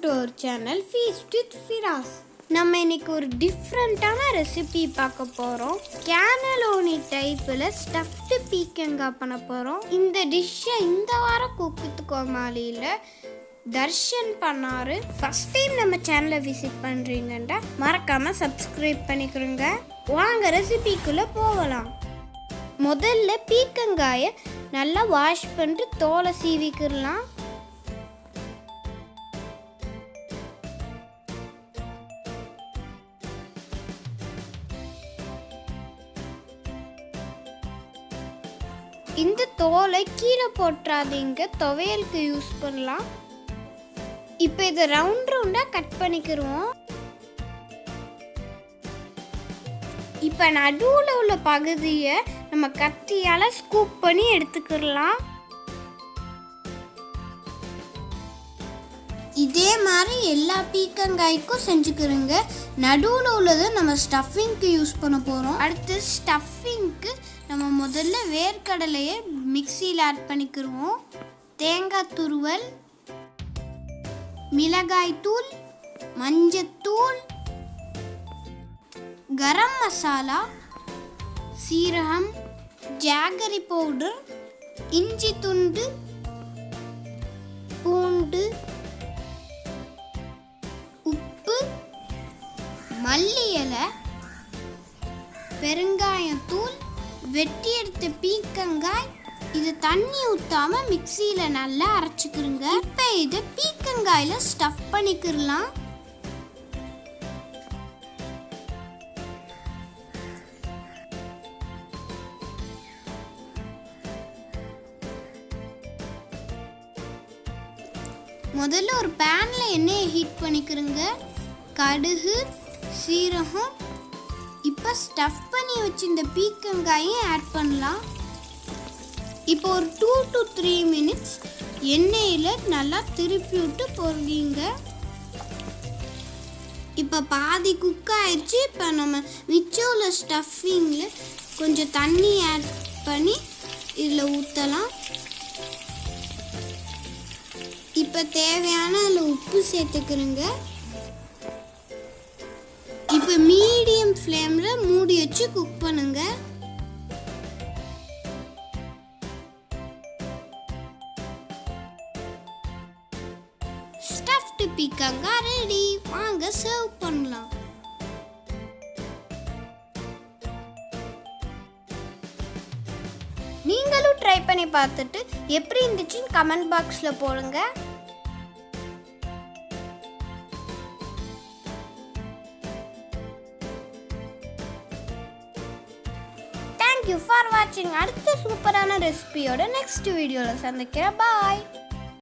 to our channel Feast with Firas. நம்ம இன்னைக்கு ஒரு டிஃப்ரெண்டான ரெசிபி பார்க்க போறோம். கேனலோனி டைப்ல ஸ்டஃப்டு பீக்கங்காய் பண்ண போறோம். இந்த டிஷ்ஷை இந்த வாரம் குக் வித் கோமாளில தர்ஷன் பண்ணாரு. ஃபர்ஸ்ட் டைம் நம்ம சேனலை விசிட் பண்றீங்கடா மறக்காம சப்ஸ்கிரைப் பண்ணிக்கோங்க. வாங்க ரெசிபிக்குள்ள போகலாம். முதல்ல பீக்கங்காயை நல்லா வாஷ் பண்ணிட்டு தோலை சீவிக்கிடலாம். இந்த தோலை கீழே போட்டுறாதீங்க, துவையலுக்கு யூஸ் பண்ணலாம். இப்போ இதை ரவுண்டாக கட் பண்ணிக்கிடுவோம். இப்போ நடுவில் உள்ள பகுதியை நம்ம கத்தியால் ஸ்கூப் பண்ணி எடுத்துக்கிடலாம். இதே மாதிரி எல்லா பீக்கங்காய்க்கும் செஞ்சுக்கிறோங்க. நடுவில் உள்ளதை நம்ம ஸ்டஃபிங்க்கு யூஸ் பண்ண போகிறோம். அடுத்து ஸ்டஃபிங்க்கு நம்ம முதல்ல வேர்க்கடலையை மிக்சியில் ஆட் பண்ணிக்கிடுவோம். தேங்காய் துருவல், மிளகாய் தூள், மஞ்சத்தூள், கரம் மசாலா, சீரகம், ஜாகரி பவுடர், இஞ்சி துண்டு, பூண்டு, உப்பு, மல்லி இலை, பெருங்காயத்தூள், வெட்டி எடுத்த பீக்கங்காய். இது தண்ணி ஊற்றாம மிக்சியில் நல்லா அரைச்சிக்கிறோங்க. இப்போ இதை பீக்கங்காயில் ஸ்டஃப் பண்ணிக்கிடலாம். முதல்ல ஒரு பேனில் எண்ணெயை ஹீட் பண்ணிக்கிறோங்க. கடுகு, சீரகம். இப்போ ஸ்டஃப் பண்ணி வச்சு இந்த பீக்கங்காயும் ஆட் பண்ணலாம். இப்போ ஒரு 2 to 3 மினிட்ஸ் எண்ணெயில் நல்லா திருப்பி விட்டு பொரிங்க. இப்போ பாதி குக் ஆயிடுச்சு. இப்போ நம்ம மிச்சம் உள்ள ஸ்டஃபிங்கில் கொஞ்சம் தண்ணி ஆட் பண்ணி இதில் ஊற்றலாம். இப்போ தேவையான அதில் உப்பு சேர்த்துக்கிறோங்க. இப்போ மீடியம் ஃப்ளேமில் மூடி வச்சு குக் பண்ணுங்க. ஸ்டஃப்டு பீக்கங்காய் ரெடி. வாங்க சர்வ் பண்ணலாம். நீங்களும் ட்ரை பண்ணி பார்த்துட்டு எப்படி இருந்துச்சுன்னு கமெண்ட் பாக்ஸில் போடுங்க. Thank you for watching. அடுத்த சூப்பரான ரெசிபியோட நெக்ஸ்ட் வீடியோவில் சந்திக்கிறேன். பாய்.